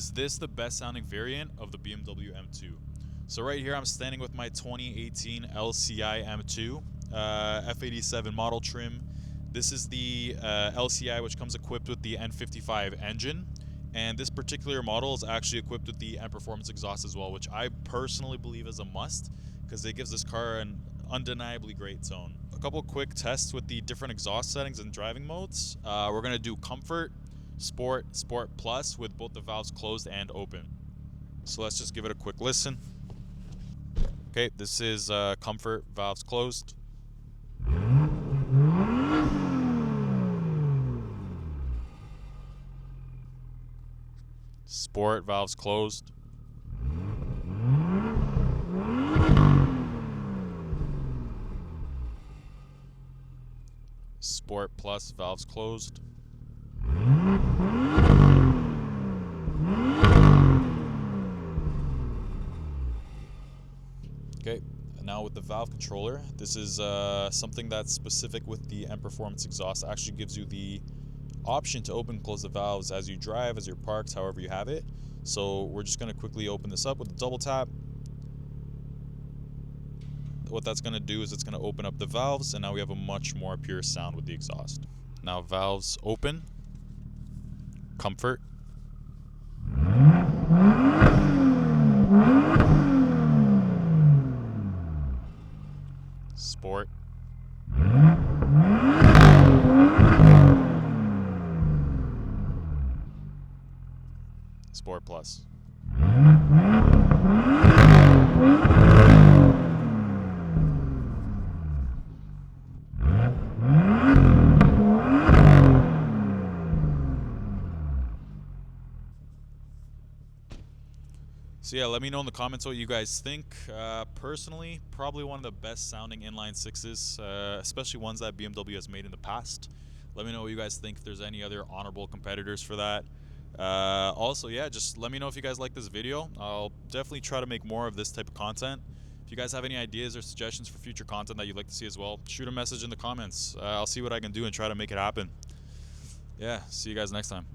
Is this the best sounding variant of the BMW M2? So right here I'm standing with my 2018 LCI M2 F87 model trim. This is the LCI which comes equipped with the N55 engine, and this particular model is actually equipped with the N Performance exhaust as well, which I personally believe is a must because it gives this car an undeniably great tone. A couple quick tests with the different exhaust settings and driving modes. We're going to do Comfort, Sport, Sport Plus with both the valves closed and open. So let's just give it a quick listen. Okay, this is Comfort, valves closed. Sport, valves closed. Sport Plus, valves closed. Okay, now with the valve controller, this is something that's specific with the N Performance exhaust. It actually gives you the option to open and close the valves as you drive, as you're parked, however you have it. So we're just going to quickly open this up with a double tap. What that's going to do is it's going to open up the valves, and now we have a much more pure sound with the exhaust. Now valves open. Comfort. Sport. Sport Plus. So yeah, let me know in the comments what you guys think. Personally, probably one of the best sounding inline sixes, especially ones that BMW has made in the past. Let me know what you guys think, if there's any other honorable competitors for that. Also, yeah, just let me know if you guys like this video. I'll definitely try to make more of this type of content. If you guys have any ideas or suggestions for future content that you'd like to see as well, shoot a message in the comments. I'll see what I can do and try to make it happen. Yeah, see you guys next time.